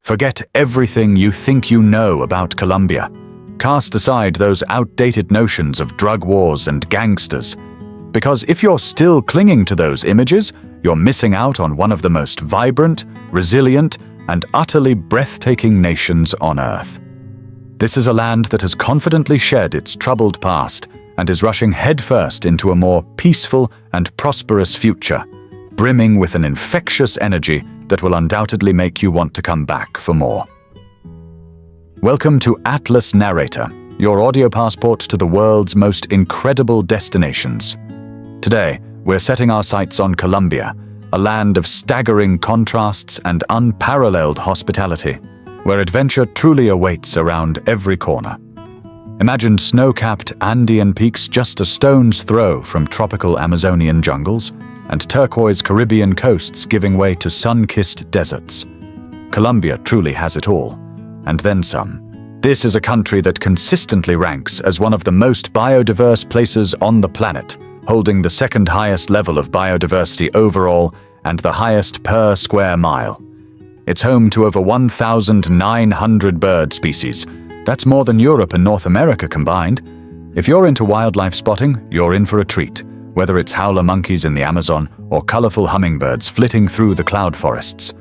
Forget everything you think you know about Colombia. Cast aside those outdated notions of drug wars and gangsters. Because if you're still clinging to those images, you're missing out on one of the most vibrant, resilient, and utterly breathtaking nations on Earth. This is a land that has confidently shed its troubled past and is rushing headfirst into a more peaceful and prosperous future, brimming with an infectious energy that will undoubtedly make you want to come back for more. Welcome to Atlas Narrator, your audio passport to the world's most incredible destinations. Today, we're setting our sights on Colombia, a land of staggering contrasts and unparalleled hospitality, where adventure truly awaits around every corner. Imagine snow-capped Andean peaks just a stone's throw from tropical Amazonian jungles, and turquoise Caribbean coasts giving way to sun-kissed deserts. Colombia truly has it all, and then some. This is a country that consistently ranks as one of the most biodiverse places on the planet, holding the second highest level of biodiversity overall and the highest per square mile. It's home to over 1,900 bird species. That's more than Europe and North America combined. If you're into wildlife spotting, you're in for a treat, whether it's howler monkeys in the Amazon or colorful hummingbirds flitting through the cloud forests.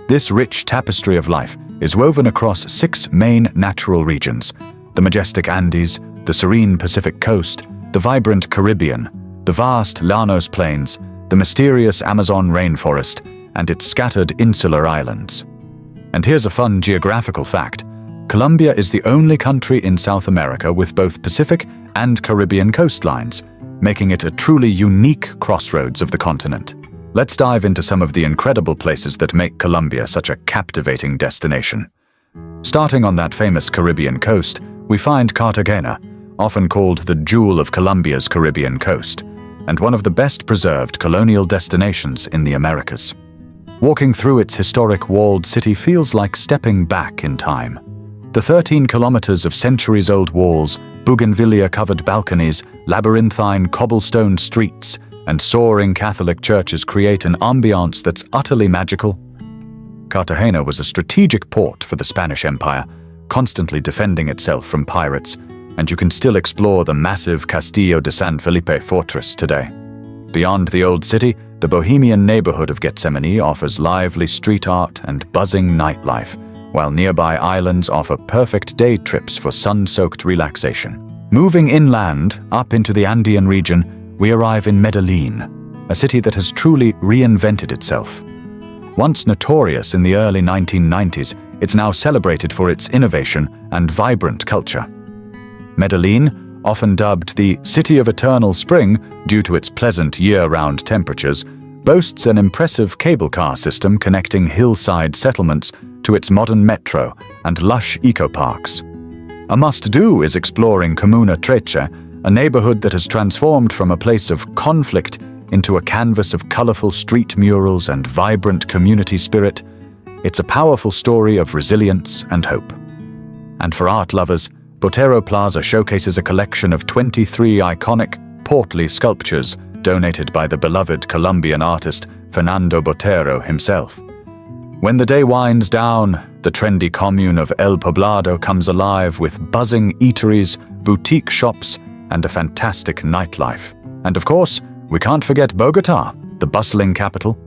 This rich tapestry of life is woven across 6 main natural regions: the majestic Andes, the serene Pacific coast, the vibrant Caribbean, the vast Llanos plains, the mysterious Amazon rainforest, and its scattered insular islands. And here's a fun geographical fact. Colombia is the only country in South America with both Pacific and Caribbean coastlines, making it a truly unique crossroads of the continent. Let's dive into some of the incredible places that make Colombia such a captivating destination. Starting on that famous Caribbean coast, we find Cartagena, often called the jewel of Colombia's Caribbean coast, and one of the best preserved colonial destinations in the Americas. Walking through its historic walled city feels like stepping back in time. The 13 kilometers of centuries-old walls, bougainvillea-covered balconies, labyrinthine cobblestone streets, and soaring Catholic churches create an ambiance that's utterly magical. Cartagena was a strategic port for the Spanish Empire, constantly defending itself from pirates, and you can still explore the massive Castillo de San Felipe fortress today. Beyond the old city, the bohemian neighborhood of Getsemaní offers lively street art and buzzing nightlife, while nearby islands offer perfect day trips for sun-soaked relaxation. Moving inland, up into the Andean region, we arrive in Medellin, a city that has truly reinvented itself. Once notorious in the early 1990s, it's now celebrated for its innovation and vibrant culture. Medellin, often dubbed the City of Eternal Spring due to its pleasant year-round temperatures, boasts an impressive cable car system connecting hillside settlements to its modern metro and lush eco-parks. A must-do is exploring Comuna, a neighborhood that has transformed from a place of conflict into a canvas of colorful street murals and vibrant community spirit. It's a powerful story of resilience and hope. And for art lovers, Botero Plaza showcases a collection of 23 iconic, portly sculptures donated by the beloved Colombian artist Fernando Botero himself. When the day winds down, the trendy commune of El Poblado comes alive with buzzing eateries, boutique shops, and a fantastic nightlife. And of course, we can't forget Bogota, the bustling capital.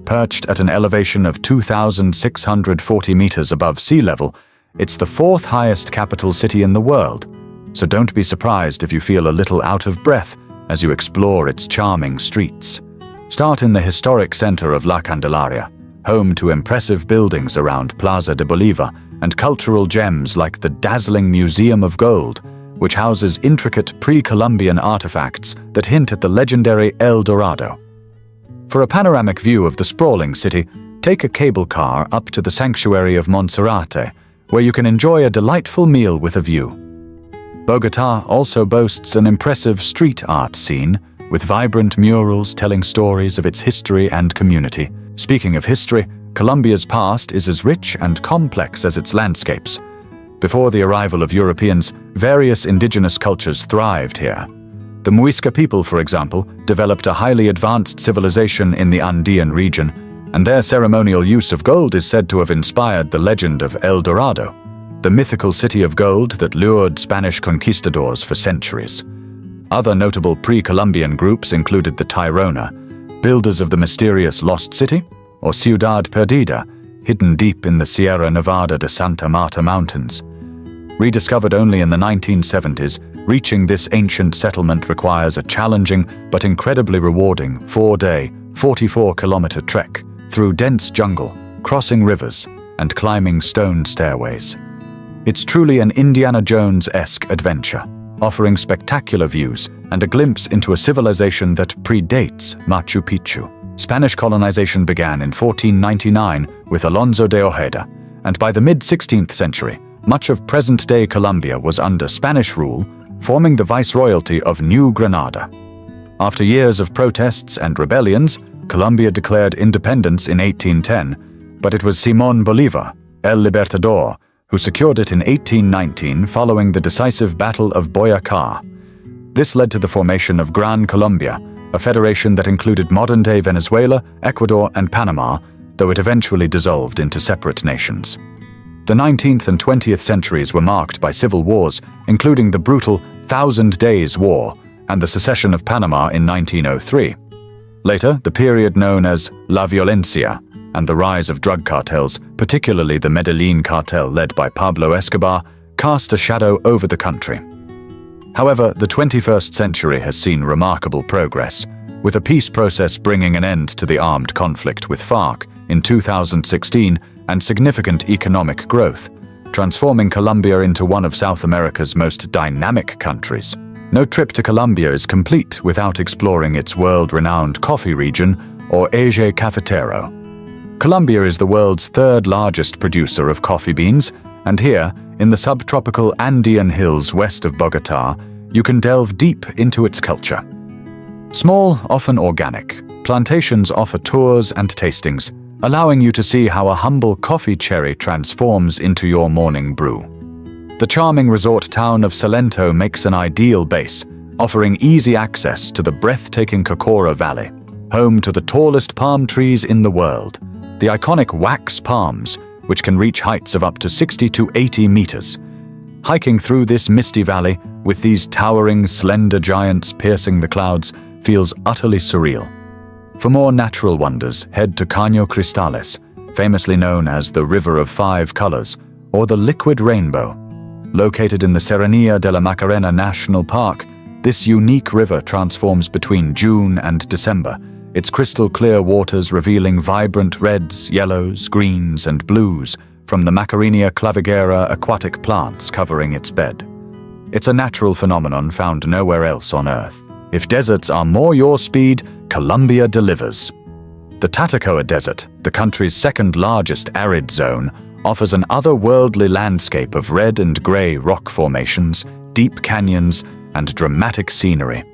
Perched at an elevation of 2,640 meters above sea level, it's the 4th highest capital city in the world, so don't be surprised if you feel a little out of breath as you explore its charming streets. Start in the historic center of La Candelaria, home to impressive buildings around Plaza de Bolívar and cultural gems like the dazzling Museum of Gold, which houses intricate pre-Columbian artifacts that hint at the legendary El Dorado. For a panoramic view of the sprawling city, take a cable car up to the sanctuary of Monserrate, where you can enjoy a delightful meal with a view. Bogotá also boasts an impressive street art scene, with vibrant murals telling stories of its history and community. Speaking of history, Colombia's past is as rich and complex as its landscapes. Before the arrival of Europeans, various indigenous cultures thrived here. The Muisca people, for example, developed a highly advanced civilization in the Andean region, and their ceremonial use of gold is said to have inspired the legend of El Dorado, the mythical city of gold that lured Spanish conquistadors for centuries. Other notable pre-Columbian groups included the Tayrona, builders of the mysterious Lost City, or Ciudad Perdida, hidden deep in the Sierra Nevada de Santa Marta Mountains. Rediscovered only in the 1970s, reaching this ancient settlement requires a challenging but incredibly rewarding 4-day, 44-kilometer trek through dense jungle, crossing rivers, and climbing stone stairways. It's truly an Indiana Jones-esque adventure, offering spectacular views and a glimpse into a civilization that predates Machu Picchu. Spanish colonization began in 1499 with Alonso de Ojeda, and by the mid-16th century, much of present-day Colombia was under Spanish rule, forming the viceroyalty of New Granada. After years of protests and rebellions, Colombia declared independence in 1810, but it was Simón Bolívar, El Libertador, who secured it in 1819 following the decisive Battle of Boyacá. This led to the formation of Gran Colombia, a federation that included modern-day Venezuela, Ecuador, and Panama, though it eventually dissolved into separate nations. The 19th and 20th centuries were marked by civil wars, including the brutal Thousand Days War and the secession of Panama in 1903. Later, the period known as La Violencia and the rise of drug cartels, particularly the Medellin cartel led by Pablo Escobar, cast a shadow over the country. However, the 21st century has seen remarkable progress, with a peace process bringing an end to the armed conflict with FARC in 2016 and significant economic growth, transforming Colombia into one of South America's most dynamic countries. No trip to Colombia is complete without exploring its world-renowned coffee region, or Eje Cafetero. Colombia is the world's third-largest producer of coffee beans, and here, in the subtropical Andean hills west of Bogotá, you can delve deep into its culture. Small, often organic, plantations offer tours and tastings, allowing you to see how a humble coffee cherry transforms into your morning brew. The charming resort town of Salento makes an ideal base, offering easy access to the breathtaking Cocora Valley, home to the tallest palm trees in the world, the iconic wax palms, which can reach heights of up to 60 to 80 meters. Hiking through this misty valley, with these towering, slender giants piercing the clouds, feels utterly surreal. For more natural wonders, head to Caño Cristales, famously known as the River of Five Colors, or the Liquid Rainbow. Located in the Serranía de la Macarena National Park, this unique river transforms between June and December, its crystal-clear waters revealing vibrant reds, yellows, greens, and blues from the Macarenia clavigera aquatic plants covering its bed. It's a natural phenomenon found nowhere else on Earth. If deserts are more your speed, Colombia delivers. The Tatacoa Desert, the country's second-largest arid zone, offers an otherworldly landscape of red and gray rock formations, deep canyons, and dramatic scenery.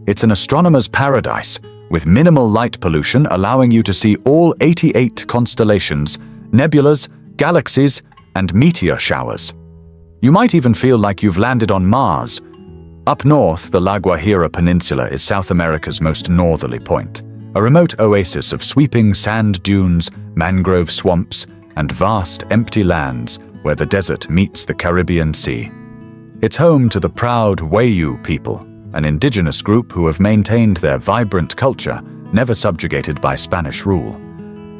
It's an astronomer's paradise, with minimal light pollution allowing you to see all 88 constellations, nebulas, galaxies, and meteor showers. You might even feel like you've landed on Mars. Up north, the La Guajira Peninsula is South America's most northerly point, a remote oasis of sweeping sand dunes, mangrove swamps, and vast empty lands where the desert meets the Caribbean Sea. It's home to the proud Wayu people, an indigenous group who have maintained their vibrant culture, never subjugated by Spanish rule.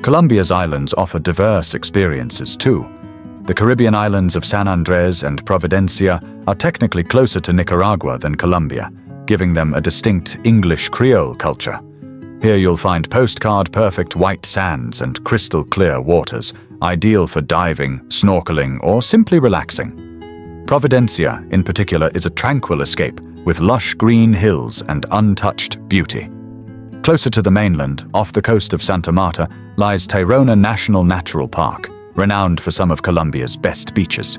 Colombia's islands offer diverse experiences too. The Caribbean islands of San Andrés and Providencia are technically closer to Nicaragua than Colombia, giving them a distinct English Creole culture. Here you'll find postcard-perfect white sands and crystal-clear waters, ideal for diving, snorkeling, or simply relaxing. Providencia, in particular, is a tranquil escape with lush green hills and untouched beauty. Closer to the mainland, off the coast of Santa Marta, lies Tayrona National Natural Park, renowned for some of Colombia's best beaches.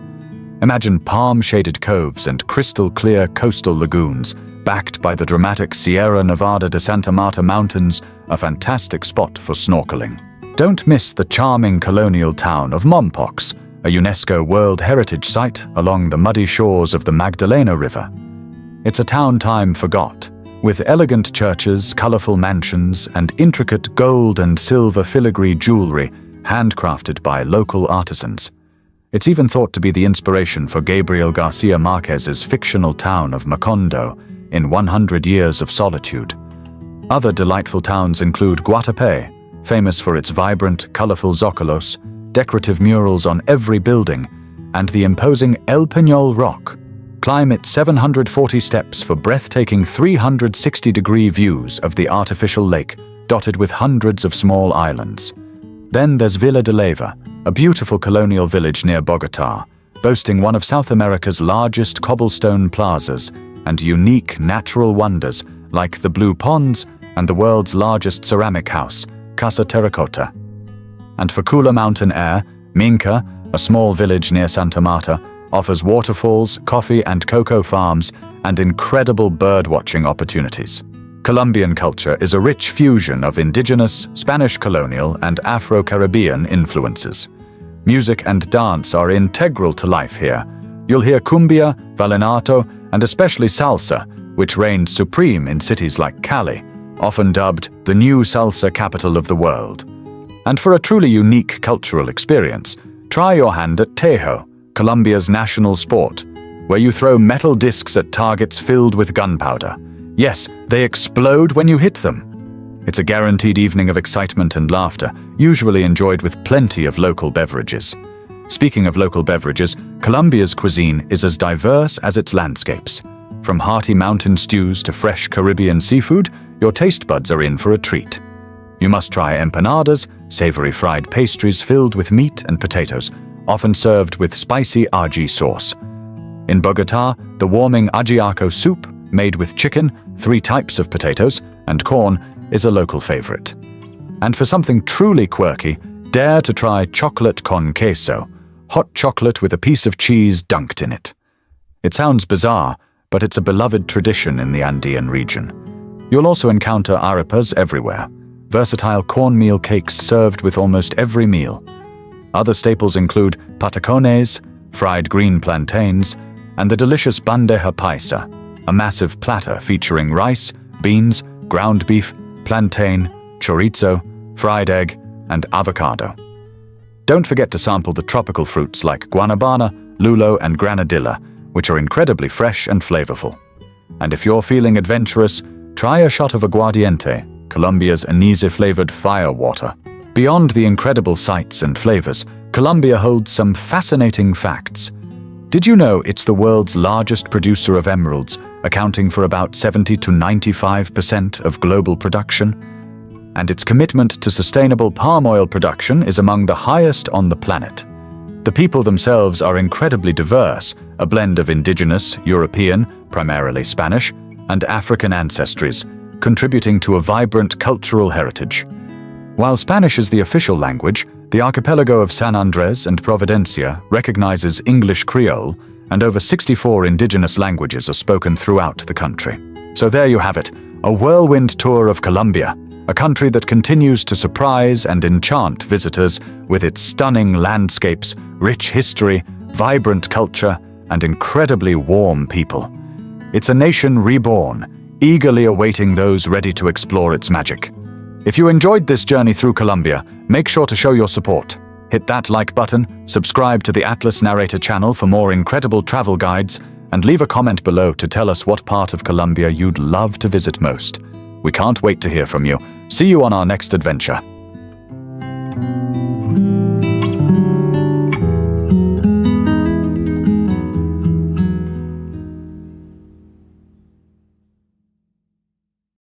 Imagine palm-shaded coves and crystal-clear coastal lagoons, backed by the dramatic Sierra Nevada de Santa Marta Mountains, a fantastic spot for snorkeling. Don't miss the charming colonial town of Mompox, a UNESCO World Heritage Site along the muddy shores of the Magdalena River. It's a town time forgot, with elegant churches, colorful mansions, and intricate gold and silver filigree jewelry handcrafted by local artisans. It's even thought to be the inspiration for Gabriel Garcia Marquez's fictional town of Macondo in 100 Years of Solitude. Other delightful towns include Guatapé, famous for its vibrant, colorful zócalos, decorative murals on every building, and the imposing El Peñol Rock. Climb its 740 steps for breathtaking 360-degree views of the artificial lake, dotted with hundreds of small islands. Then there's Villa de Leyva, a beautiful colonial village near Bogotá, boasting one of South America's largest cobblestone plazas and unique natural wonders like the Blue Ponds and the world's largest ceramic house, Casa Terracotta. And for cooler mountain air, Minca, a small village near Santa Marta, offers waterfalls, coffee and cocoa farms, and incredible bird-watching opportunities. Colombian culture is a rich fusion of indigenous, Spanish colonial, and Afro-Caribbean influences. Music and dance are integral to life here. You'll hear cumbia, vallenato, and especially salsa, which reigns supreme in cities like Cali, often dubbed the new salsa capital of the world. And for a truly unique cultural experience, try your hand at Tejo, Colombia's national sport, where you throw metal discs at targets filled with gunpowder. Yes, they explode when you hit them. It's a guaranteed evening of excitement and laughter, usually enjoyed with plenty of local beverages. Speaking of local beverages, Colombia's cuisine is as diverse as its landscapes. From hearty mountain stews to fresh Caribbean seafood, your taste buds are in for a treat. You must try empanadas, savory fried pastries filled with meat and potatoes, often served with spicy ají sauce. In Bogotá, the warming ajiaco soup, made with chicken, 3 types of potatoes, and corn, is a local favorite. And for something truly quirky, dare to try chocolate con queso, hot chocolate with a piece of cheese dunked in it. It sounds bizarre, but it's a beloved tradition in the Andean region. You'll also encounter arepas everywhere, versatile cornmeal cakes served with almost every meal. Other staples include patacones, fried green plantains, and the delicious Bandeja Paisa, a massive platter featuring rice, beans, ground beef, plantain, chorizo, fried egg, and avocado. Don't forget to sample the tropical fruits like guanabana, lulo, and granadilla, which are incredibly fresh and flavorful. And if you're feeling adventurous, try a shot of aguardiente, Colombia's anise-flavored fire water. Beyond the incredible sights and flavors, Colombia holds some fascinating facts. Did you know it's the world's largest producer of emeralds, accounting for about 70 to 95% of global production? And its commitment to sustainable palm oil production is among the highest on the planet. The people themselves are incredibly diverse, a blend of indigenous, European, primarily Spanish, and African ancestries, contributing to a vibrant cultural heritage. While Spanish is the official language, the archipelago of San Andrés and Providencia recognizes English Creole, and over 64 indigenous languages are spoken throughout the country. So there you have it, a whirlwind tour of Colombia, a country that continues to surprise and enchant visitors with its stunning landscapes, rich history, vibrant culture, and incredibly warm people. It's a nation reborn, eagerly awaiting those ready to explore its magic. If you enjoyed this journey through Colombia, make sure to show your support. Hit that like button, subscribe to the Atlas Narrator channel for more incredible travel guides, and leave a comment below to tell us what part of Colombia you'd love to visit most. We can't wait to hear from you. See you on our next adventure.